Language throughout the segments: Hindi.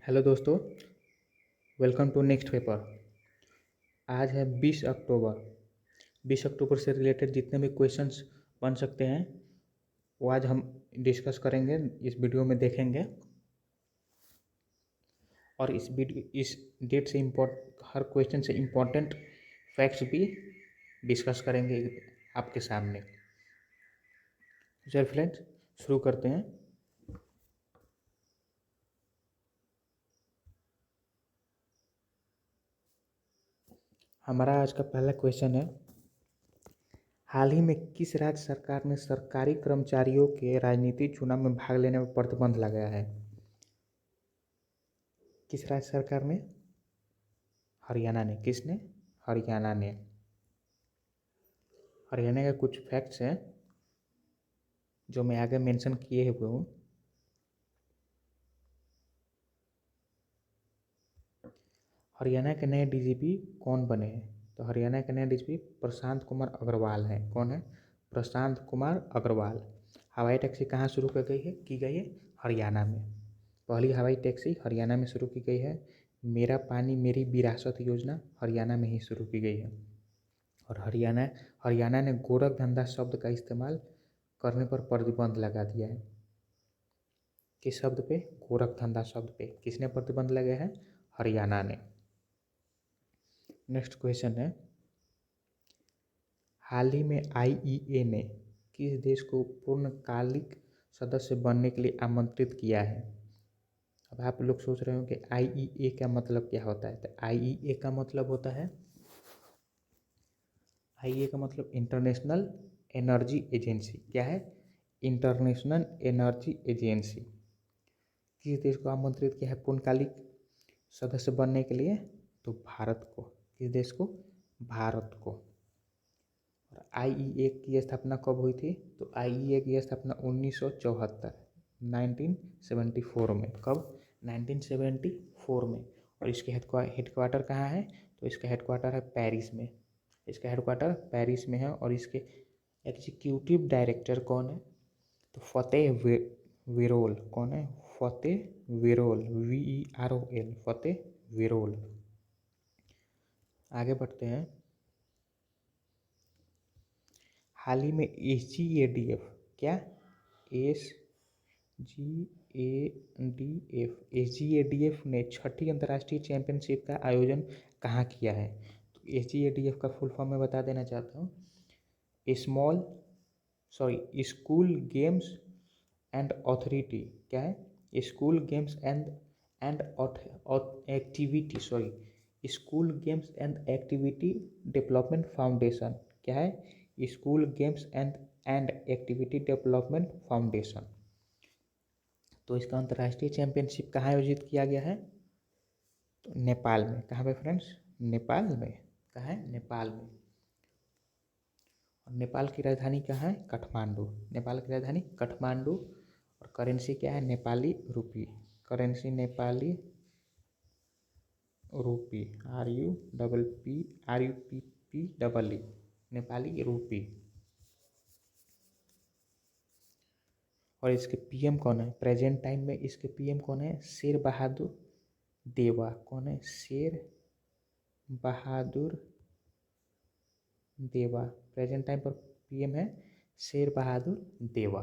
हेलो दोस्तों, वेलकम टू नेक्स्ट पेपर। आज है 20 अक्टूबर। 20 अक्टूबर से रिलेटेड जितने भी क्वेश्चंस बन सकते हैं वो आज हम डिस्कस करेंगे, इस वीडियो में देखेंगे। और इस डेट से हर क्वेश्चन से इम्पोर्टेंट फैक्ट्स भी डिस्कस करेंगे आपके सामने। चलिए फ्रेंड्स, शुरू करते हैं। हमारा आज का पहला क्वेश्चन है, हाल ही में किस राज्य सरकार ने सरकारी कर्मचारियों के राजनीतिक चुनाव में भाग लेने पर प्रतिबंध लगाया है? किस राज्य सरकार ने? हरियाणा ने। किसने? हरियाणा ने। हरियाणा के कुछ फैक्ट्स हैं जो मैं आगे मेंशन किए हुए हूँ। हरियाणा के नए डीजीपी कौन बने हैं? तो हरियाणा के नए डीजीपी प्रशांत कुमार अग्रवाल हैं। कौन है? प्रशांत कुमार अग्रवाल। हवाई टैक्सी कहाँ शुरू की गई है? हरियाणा में। पहली हवाई टैक्सी हरियाणा में शुरू की गई है। मेरा पानी मेरी विरासत योजना हरियाणा में ही शुरू की गई है। और हरियाणा ने गोरख धंधा शब्द का इस्तेमाल करने पर प्रतिबंध लगा दिया है। किस शब्द पे? गोरख धंधा शब्द पे। किसने प्रतिबंध लगाया है? हरियाणा ने। नेक्स्ट क्वेश्चन है, हाल ही में आईईए ने किस देश को पूर्णकालिक सदस्य बनने के लिए आमंत्रित किया है? अब आप लोग सोच रहे हो कि आईईए का मतलब क्या होता है। तो आईईए का मतलब होता है, आईईए का मतलब इंटरनेशनल एनर्जी एजेंसी। क्या है? International energy agency. किस देश को आमंत्रित किया है पूर्णकालिक सदस्य बनने के लिए? तो भारत को। किस देश को? भारत को। और आईईए की स्थापना कब हुई थी? तो आईईए की स्थापना 1974 में। कब? 1974 में। और इसके हेडक्वार्टर कहाँ है? तो इसका हेडक्वार्टर है पेरिस में। इसका हेडक्वार्टर पेरिस में है। और इसके एग्जीक्यूटिव डायरेक्टर कौन है? तो फतेह विरोल। कौन है? फतेह विरोल। VEROL। फतेह विरोल। आगे बढ़ते हैं। हाल ही में SGADF, क्या? SGADF ने छठी अंतर्राष्ट्रीय चैंपियनशिप का आयोजन कहाँ किया है? तो SGADF का फुल फॉर्म मैं बता देना चाहता हूँ। School games and authority. क्या है? School games and activity school games and activity development foundation. क्या है? School games and activity development foundation. तो इसका अंतर्राष्ट्रीय चैंपियनशिप कहाँ आयोजित किया गया है? तो नेपाल में। कहाँ पे फ्रेंड्स? नेपाल में। कहाँ है? नेपाल में। और नेपाल की राजधानी कहाँ है? काठमांडू। नेपाल की राजधानी काठमांडू। और करेंसी क्या है? नेपाली रूपी। करेंसी नेपाली रूपी। RUPPE नेपाली रूपी। और इसके पीएम कौन है? प्रेजेंट टाइम में इसके पीएम कौन है? शेर बहादुर देवा। कौन है? शेर बहादुर देवा। प्रेजेंट टाइम पर पीएम है शेर बहादुर देवा।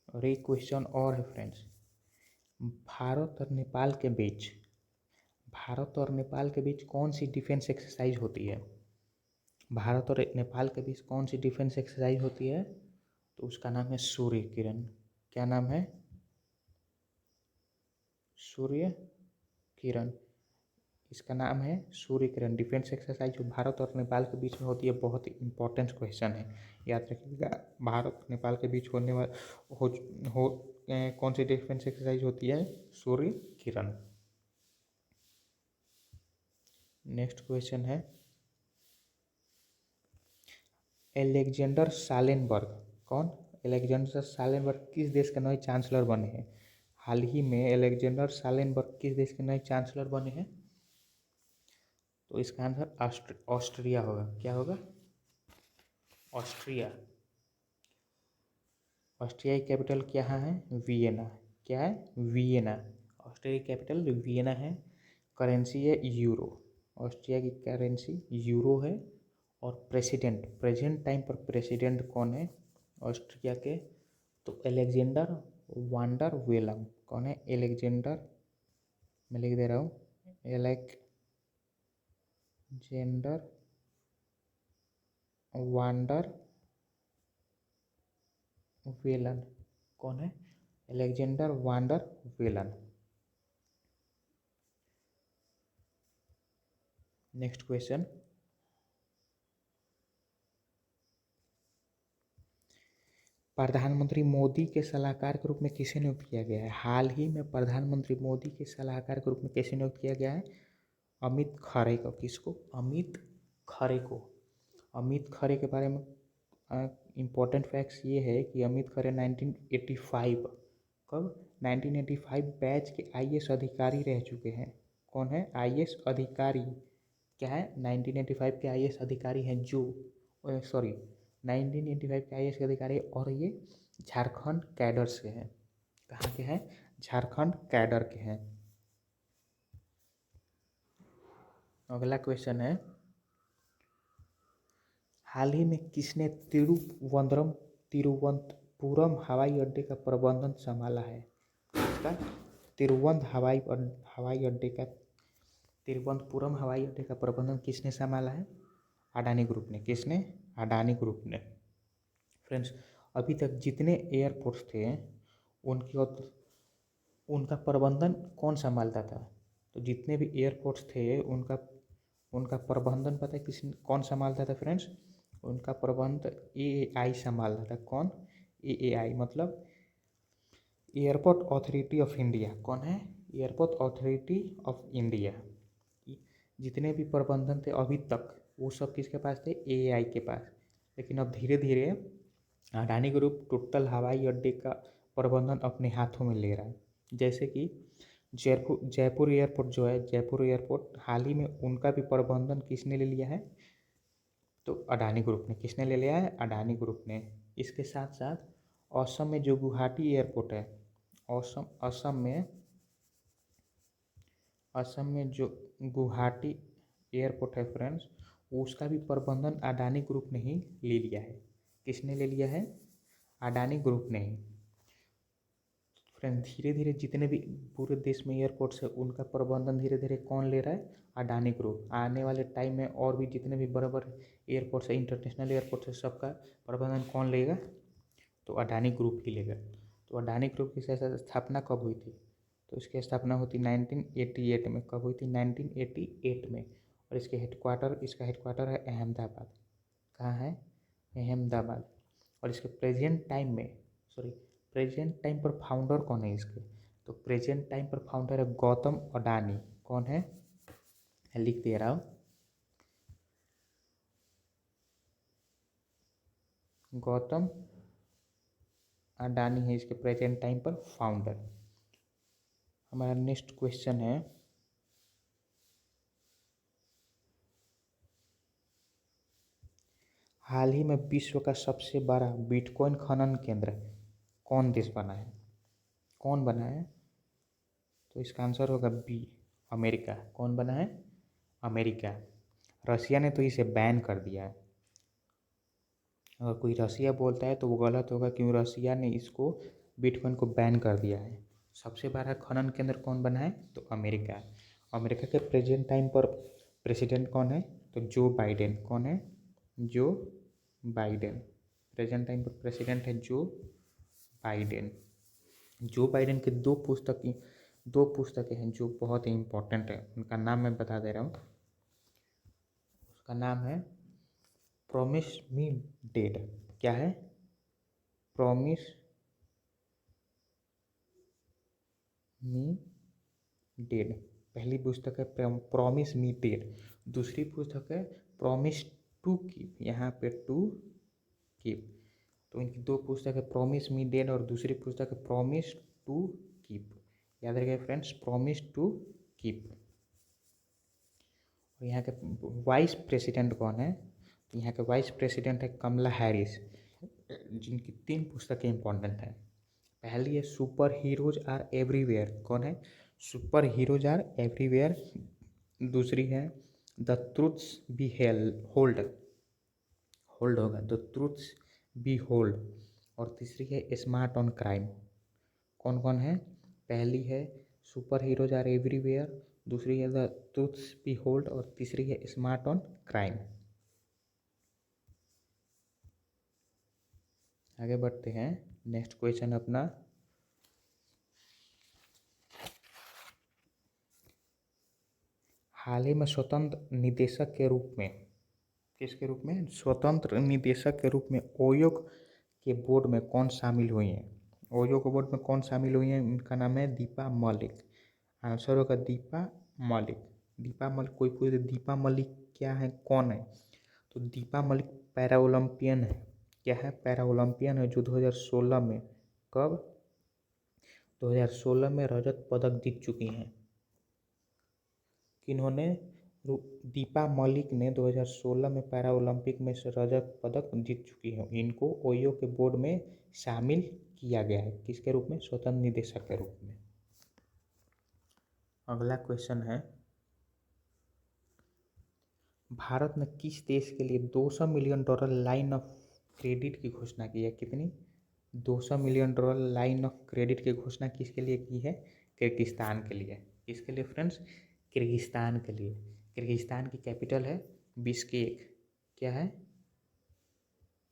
और एक क्वेश्चन और है फ्रेंड्स, भारत और नेपाल के बीच कौन सी डिफेंस एक्सरसाइज होती है? भारत और नेपाल के बीच कौन सी डिफेंस एक्सरसाइज होती है? तो उसका नाम है सूर्य किरण। क्या नाम है? सूर्य किरण। इसका नाम है सूर्य किरण। डिफेंस एक्सरसाइज जो भारत और नेपाल के बीच में होती है, बहुत ही इंपॉर्टेंट क्वेश्चन है, याद रखिएगा। भारत और नेपाल के बीच होने वाला कौन सी डिफेंस एक्सरसाइज होती है? सूर्य किरण। नेक्स्ट क्वेश्चन है, एलेक्जेंडर सालेनबर्ग। कौन? एलेक्जेंडर सालेनबर्ग किस देश के नए चांसलर बने हैं? हाल ही में एलेक्जेंडर सालेनबर्ग किस देश के नए चांसलर बने हैं? तो इसका आंसर ऑस्ट्रिया होगा। क्या होगा? ऑस्ट्रिया। ऑस्ट्रिया की कैपिटल क्या है? वियना। क्या है, वियना। ऑस्ट्रिया की कैपिटल वियना है। करेंसी है यूरो, ऑस्ट्रिया की करेंसी यूरो है। और प्रेसिडेंट, प्रेजेंट टाइम पर प्रेसिडेंट कौन है ऑस्ट्रिया के, तो एलेक्जेंडर वांडर वेलम। कौन है, एलेक्जेंडर, मैं लिख दे रहा हूँ, एलेक्जेंडर वांडर वेलन। कौन है, Alexander wander Velan. Next question, प्रधानमंत्री मोदी के सलाहकार के रूप में किसे नियुक्त किया गया है। हाल ही में प्रधानमंत्री मोदी के सलाहकार के रूप में किसे नियुक्त किया गया है, अमित खरे को। किसको, अमित खरे को। अमित खरे के बारे में इम्पोर्टेंट फैक्ट्स ये है कि अमित खरे 1985, कब, 1985 बैच के आईएएस अधिकारी रह चुके हैं। कौन है, आईएएस अधिकारी, क्या है, 1985 के आईएएस अधिकारी हैं जो, सॉरी 1985 के आईएएस के अधिकारी, और ये झारखंड कैडर से हैं। कहाँ के हैं, झारखंड कैडर के हैं। अगला क्वेश्चन है, हाल ही में किसने तिरुवनंतपुरम हवाई अड्डे का प्रबंधन संभाला है। इसका तिरुवनंतपुरम हवाई अड्डे का प्रबंधन किसने संभाला है, अडानी ग्रुप ने। किसने, अडानी ग्रुप ने। फ्रेंड्स, अभी तक जितने एयरपोर्ट्स थे उनका प्रबंधन कौन संभालता था, तो जितने भी एयरपोर्ट्स थे उनका प्रबंधन पता है कौन संभालता था फ्रेंड्स, उनका प्रबंध एएआई संभालता था। कौन, एएआई मतलब एयरपोर्ट अथॉरिटी ऑफ इंडिया। कौन है, एयरपोर्ट अथॉरिटी ऑफ इंडिया। जितने भी प्रबंधन थे अभी तक वो सब किसके पास थे, एएआई के पास। लेकिन अब धीरे धीरे अडानी ग्रुप टोटल हवाई अड्डे का प्रबंधन अपने हाथों में ले रहा है। जैसे कि जयपुर एयरपोर्ट जो है, जयपुर एयरपोर्ट हाल ही में उनका भी प्रबंधन किसने ले लिया है, तो अडानी ग्रुप ने। किसने ले लिया है, अडानी ग्रुप ने। इसके साथ साथ असम में जो गुवाहाटी एयरपोर्ट है, असम में जो गुवाहाटी एयरपोर्ट है फ्रेंड्स, उसका भी प्रबंधन अडानी ग्रुप ने ही ले लिया है। किसने ले लिया है, अडानी ग्रुप ने ही। फ्रेंड, धीरे धीरे जितने भी पूरे देश में एयरपोर्ट्स है उनका प्रबंधन धीरे धीरे कौन ले रहा है, अडानी ग्रुप। आने वाले टाइम में और भी जितने भी बड़े बड़े एयरपोर्ट्स है, इंटरनेशनल एयरपोर्ट्स है, सबका प्रबंधन कौन लेगा, तो अडानी ग्रुप ही लेगा। तो अडानी ग्रुप की स्थापना कब हुई थी, तो इसकी स्थापना हुई थी 1988 में। कब हुई थी, 1988 में। और इसका हेडक्वार्टर है अहमदाबाद। कहाँ है, अहमदाबाद। और इसके प्रेजेंट टाइम पर फाउंडर कौन है इसके, तो प्रेजेंट टाइम पर फाउंडर है गौतम अडानी। कौन है, मैं लिख दे रहा हूँ, गौतम अडानी है इसके प्रेजेंट टाइम पर फाउंडर। हमारा नेक्स्ट क्वेश्चन है, हाल ही में विश्व का सबसे बड़ा बिटकॉइन खनन केंद्र कौन देश बना है, कौन बना है, तो इसका आंसर होगा बी, अमेरिका। कौन बना है, अमेरिका। रसिया ने तो इसे बैन कर दिया है। अगर कोई रसिया बोलता है तो वो गलत होगा, क्यों, रसिया ने इसको बिटकॉइन को बैन कर दिया है। सबसे बड़ा खनन केंद्र कौन बना है, तो अमेरिका। अमेरिका के प्रेजेंट टाइम पर प्रेसिडेंट कौन है, तो जो बाइडेन। कौन है, जो बाइडेन। प्रेजेंट टाइम पर प्रेसिडेंट है जो बाइडेन। जो बाइडेन के दो पुस्तकें हैं जो बहुत ही इम्पोर्टेंट है, उनका नाम मैं बता दे रहा हूँ। उसका नाम है प्रॉमिस मी डेड। क्या है, प्रॉमिस मी डेड। पहली पुस्तक है प्रॉमिस मी डेड, दूसरी पुस्तक है प्रॉमिस टू कीप। यहाँ पे टू कीप, तो इनकी दो पुस्तक है, प्रॉमिस मी डेड और दूसरी पुस्तक है प्रॉमिस टू कीप। याद रखिए फ्रेंड्स, प्रॉमिस टू कीप। और यहाँ के वाइस प्रेसिडेंट कौन है, तो यहाँ के वाइस प्रेसिडेंट है कमला हैरिस, जिनकी 3 पुस्तकें इंपॉर्टेंट हैं। पहली है सुपर हीरोज आर एवरीवेयर, कौन है? Superheroes are everywhere. दूसरी है the truths be hold, hold होगा, द ट्रूथ्स बी होल्ड। और तीसरी है स्मार्ट ऑन क्राइम। कौन कौन है? पहली है सुपर हीरोज आर एवरीवेयर, दूसरी है द ट्रूथ्स बी होल्ड और तीसरी है स्मार्ट ऑन क्राइम। आगे बढ़ते हैं, नेक्स्ट क्वेश्चन अपना, हाल ही में स्वतंत्र निदेशक के रूप में, किसके रूप में? स्वतंत्र निदेशक के रूप में ओयो के बोर्ड में कौन शामिल हुई हैं? ओयो के बोर्ड में कौन शामिल हुई हैं? उनका नाम है दीपा मलिक। आंसर होगा दीपा मलिक। दीपा मलिक, कोई पूछे दीपा मलिक क्या है, कौन है? तो दीपा मलिक पैरा ओलंपियन है। क्या है? पैरा ओलंपियन है, जो 2016 में, कब? 2016 में रजत पदक जीत चुकी हैं। किन्होंने? दीपा मलिक ने 2016 में पैरा ओलंपिक में से रजत पदक जीत चुकी हैं। इनको ओयो के बोर्ड में शामिल किया गया है, किसके रूप में? स्वतंत्र निदेशक के रूप में। अगला क्वेश्चन है, भारत ने किस देश के लिए $200 मिलियन लाइन ऑफ क्रेडिट की घोषणा की है? कितनी? $200 मिलियन लाइन ऑफ क्रेडिट की घोषणा किसके लिए की है? किर्गिस्तान के लिए। किसके लिए फ्रेंड्स? किर्गिस्तान के लिए। किर्गिस्तान की कैपिटल है बिश्केक। क्या है?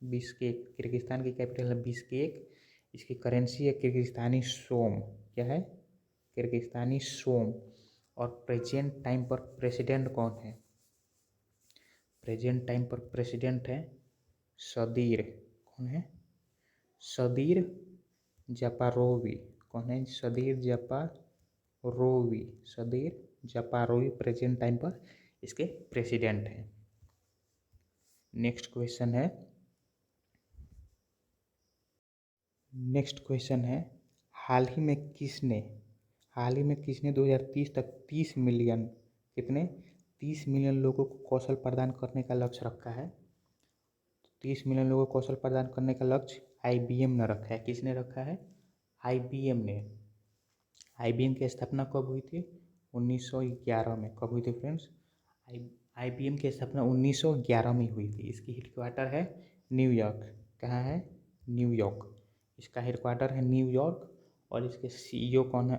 बिश्केक। किर्गिस्तान की कैपिटल है बिश्केक। इसकी करेंसी है किर्गिस्तानी सोम। क्या है? Kyrgyzstani som. और प्रेजेंट टाइम पर प्रेसिडेंट कौन है? प्रेजेंट टाइम पर प्रेसिडेंट है सदीर। कौन है? सदीर जापारोवी। कौन है? सदीर जापारोवी। सदीर जापारोवी प्रेजेंट टाइम पर इसके प्रेसिडेंट हैं। नेक्स्ट क्वेश्चन है, हाल ही में किसने 2030 तक 30 मिलियन, कितने? 30 मिलियन लोगों को कौशल प्रदान करने का लक्ष्य रखा है? 30 मिलियन लोगों को कौशल प्रदान करने का लक्ष्य IBM ने रखा है। किसने रखा है? IBM ने। IBM की स्थापना कब हुई थी? 1911 में। कब हुई थी फ्रेंड्स? IBM की स्थापना 1911 में हुई थी। इसकी हेडक्वार्टर है न्यूयॉर्क। कहाँ है? न्यूयॉर्क। इसका हेडक्वार्टर है न्यूयॉर्क। और इसके CEO कौन है?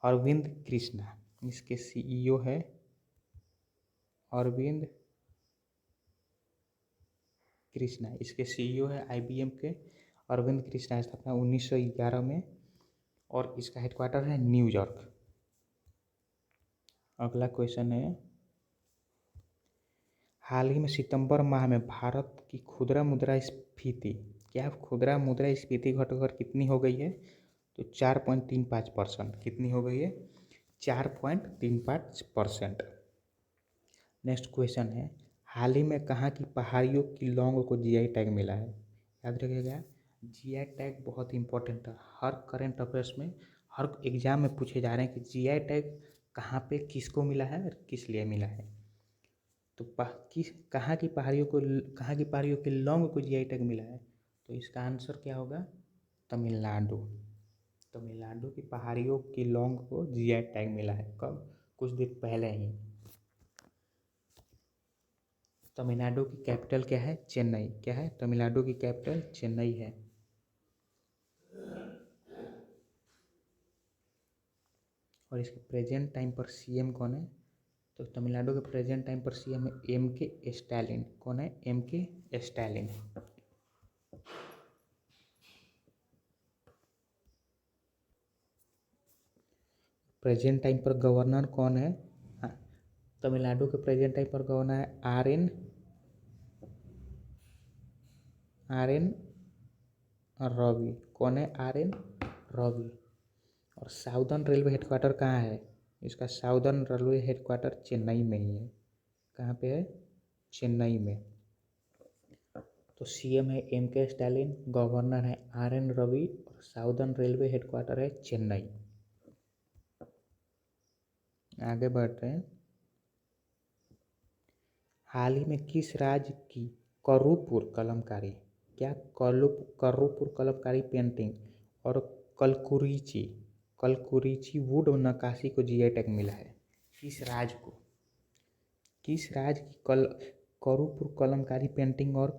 अरविंद कृष्णा। इसके CEO है अरविंद कृष्णा। इसके CEO है IBM के अरविंद कृष्णा। स्थापना 1911 में और इसका हेडक्वार्टर है न्यूयॉर्क। अगला क्वेश्चन है, हाल ही में सितंबर माह में भारत की खुदरा मुद्रास्फीति, क्या खुदरा मुद्रास्फीति घटकर कितनी हो गई है? तो 4.35%। कितनी हो गई है? 4.35%। नेक्स्ट क्वेश्चन है, हाल ही में कहाँ की पहाड़ियों की लौंग को GI टैग मिला है? याद रखिएगा, GI टैग बहुत इंपॉर्टेंट है। हर करंट अफेयर्स में, हर एग्जाम में पूछे जा रहे हैं कि GI टैग कहाँ पे किसको मिला है और किस लिए मिला है। तो कहाँ की पहाड़ियों के लौंग को GI टैग मिला है? तो इसका आंसर क्या होगा? तमिलनाडु। तमिलनाडु की पहाड़ियों की लौंग को GI टैग मिला है। कब? कुछ दिन पहले ही। तमिलनाडु की कैपिटल क्या है? चेन्नई। क्या है? तमिलनाडु की कैपिटल चेन्नई है। और इसके प्रेजेंट टाइम पर CM कौन है? तो तमिलनाडु के प्रेजेंट टाइम पर CM है MK स्टैलिन। कौन है? MK Stalin. प्रेजेंट टाइम पर गवर्नर कौन है? तमिलनाडु के प्रेजेंट टाइम पर गवर्नर है RN रवि। कौन है? RN रवि। और साउदर्न रेलवे हेडक्वार्टर कहाँ है? इसका साउदर्न रेलवे हेडक्वार्टर चेन्नई में ही है। कहाँ पे है? चेन्नई में। तो CM है MK स्टैलिन, गवर्नर है RN रवि और साउदर्न रेलवे हेडक्वार्टर है चेन्नई। आगे बढ़ रहे हैं, हाल ही में किस राज्य की करूपुर कलमकारी, क्या करूपुर कलमकारी पेंटिंग और कलकुरिची कलकुरिची वुड नक्काशी को जीआई टैग मिला है। किस राज्य को? किस राज्य की करूपुर कलमकारी पेंटिंग और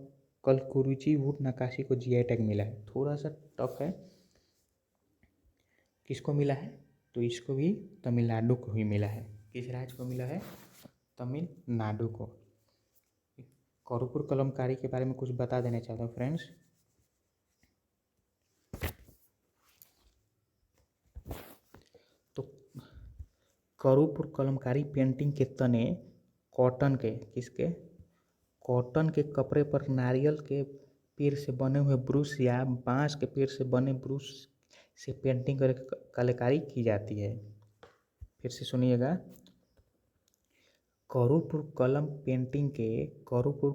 कलकुरिची वुड नक्काशी को जीआई टैग मिला है? थोड़ा सा टफ है। किसको मिला है? तो इसको भी तमिलनाडु को ही मिला है। किस राज्य को मिला है? तमिलनाडु को। करूपुर कलमकारी के बारे में कुछ बता देना चाहता हूँ फ्रेंड्स। तो करूपुर कलमकारी पेंटिंग के तने कॉटन के किसके कॉटन के कपड़े पर नारियल के पेड़ से बने हुए ब्रुश या बांस के पेड़ से बने ब्रुश से पेंटिंग करके कलाकारी की जाती है। फिर से सुनिएगा, करूपुर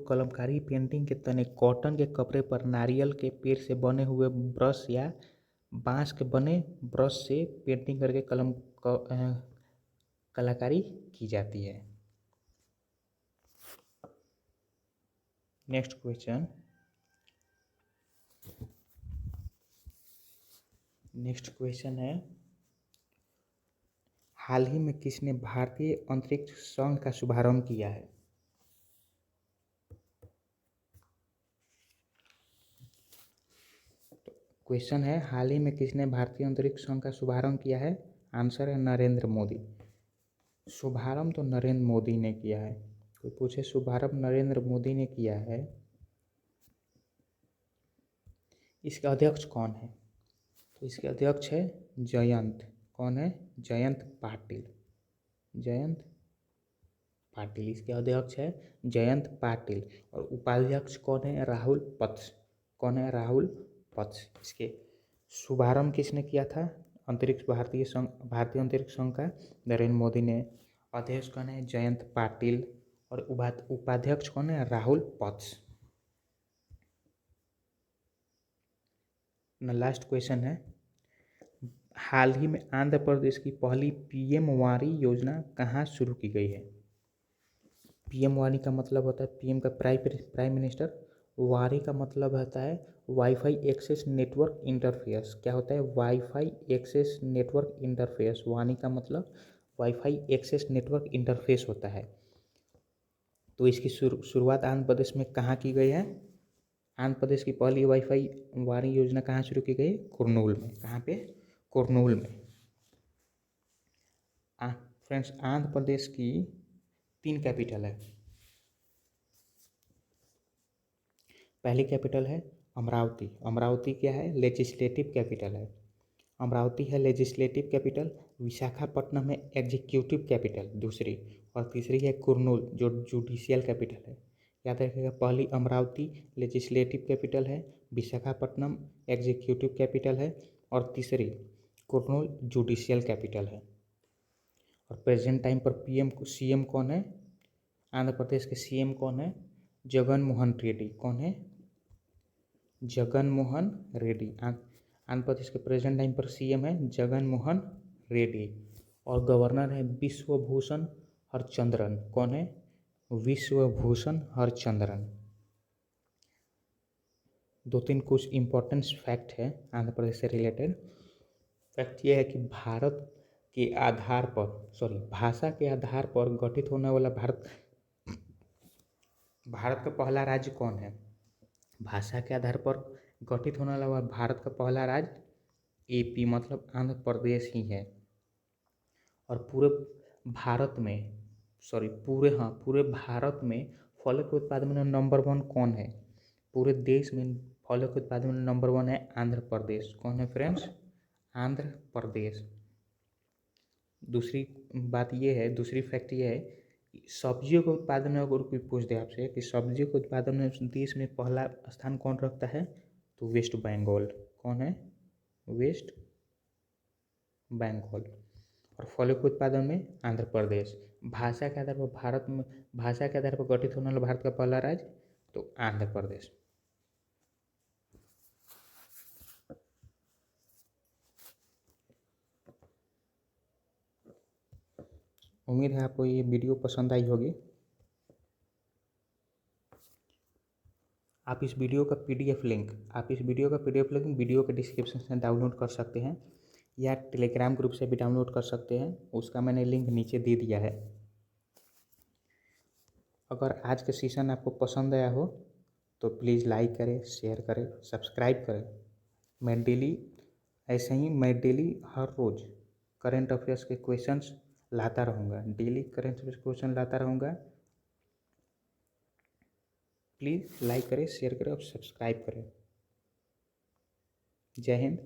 कलमकारी पेंटिंग के तने कॉटन के कपड़े पर नारियल के पेड़ से बने हुए ब्रश या बांस के बने ब्रश से पेंटिंग करके कलाकारी की जाती है। नेक्स्ट क्वेश्चन है, हाल ही में किसने भारतीय अंतरिक्ष संघ का शुभारंभ किया है? क्वेश्चन है, हाल ही में किसने भारतीय अंतरिक्ष संघ का शुभारंभ किया है? आंसर है नरेंद्र मोदी। शुभारंभ तो नरेंद्र मोदी ने किया है। कोई पूछे शुभारंभ नरेंद्र मोदी ने किया है, इसके अध्यक्ष कौन है? तो इसके अध्यक्ष है जयंत। कौन है? जयंत पाटिल। जयंत पाटिल इसके अध्यक्ष है जयंत पाटिल। और उपाध्यक्ष कौन है? राहुल पत्स। कौन है? राहुल पत्स। इसके शुभारंभ किसने किया था? भारतीय अंतरिक्ष संघ का नरेंद्र मोदी ने। अध्यक्ष कौन है? जयंत पाटिल। और उपाध्यक्ष कौन है? राहुल पत्स। लास्ट क्वेश्चन है, हाल ही में आंध्र प्रदेश की पहली पीएम वारी योजना कहाँ शुरू की गई है? पीएम वारी का मतलब होता है पीएम का प्राइम मिनिस्टर। वारी का मतलब होता है वाईफाई एक्सेस नेटवर्क इंटरफेस। क्या होता है? Wifi access network interface. वानी का मतलब वाईफाई एक्सेस नेटवर्क इंटरफेस होता है। तो इसकी शुरुआत आंध्र प्रदेश में कहाँ की गई है? आंध्र प्रदेश की पहली वाईफाई वारी योजना कहाँ शुरू की गई? कुर्नूल में। कहाँ पे? कुर्नूल में। फ्रेंड्स, आंध्र प्रदेश की 3 कैपिटल है। पहली कैपिटल है अमरावती। अमरावती क्या है? लेजिस्लेटिव कैपिटल है। अमरावती है लेजिस्लेटिव कैपिटल। विशाखापट्टनम है एग्जीक्यूटिव कैपिटल दूसरी। और तीसरी है कुर्नूल जो जुडिशियल कैपिटल है। याद रखिएगा, पहली अमरावती लेजिस्लेटिव कैपिटल है, विशाखापट्टनम एग्जीक्यूटिव कैपिटल है और तीसरी कुर्नूल जुडिशियल कैपिटल है। और प्रेजेंट टाइम पर सीएम कौन है? आंध्र प्रदेश के सीएम कौन है? जगन मोहन रेड्डी। कौन है? जगन मोहन रेड्डी। आंध्र प्रदेश के प्रेजेंट टाइम पर सीएम है जगन मोहन रेड्डी। और गवर्नर है विश्वभूषण हरचंद्रन। कौन है? विश्वभूषण हरचंद्रन। 2-3 कुछ इम्पोर्टेंट फैक्ट है आंध्र प्रदेश से रिलेटेड। फैक्ट ये है कि भाषा के आधार पर गठित होने वाला भारत का पहला राज्य कौन है? भाषा के आधार पर गठित होने वाला भारत का पहला राज्य एपी मतलब आंध्र प्रदेश ही है। और पूरे भारत में फलों के उत्पादन में नंबर 1 कौन है? पूरे देश में फलों के उत्पादन में नंबर 1 है आंध्र प्रदेश। कौन है फ्रेंड्स? आंध्र प्रदेश। दूसरी फैक्ट ये है, सब्जियों के उत्पादन में अगर कोई पूछ दे आपसे कि सब्जियों के उत्पादन में देश में पहला स्थान कौन रखता है, तो वेस्ट बंगाल। कौन है? वेस्ट बंगाल। और फलों के उत्पादन में आंध्र प्रदेश। भाषा के आधार पर गठित होने वाला भारत का पहला राज्य तो आंध्र प्रदेश। उम्मीद है आपको ये वीडियो पसंद आई होगी। आप इस वीडियो का पीडीएफ लिंक वीडियो के डिस्क्रिप्शन से डाउनलोड कर सकते हैं या टेलीग्राम ग्रुप से भी डाउनलोड कर सकते हैं, उसका मैंने लिंक नीचे दे दिया है। अगर आज का सेशन आपको पसंद आया हो तो प्लीज़ लाइक करें, शेयर करें, सब्सक्राइब करें। मैं डेली हर रोज़ करंट अफेयर्स के क्वेश्चंस लाता रहूँगा, प्लीज़ लाइक करें, शेयर करें और सब्सक्राइब करें। जय हिंद।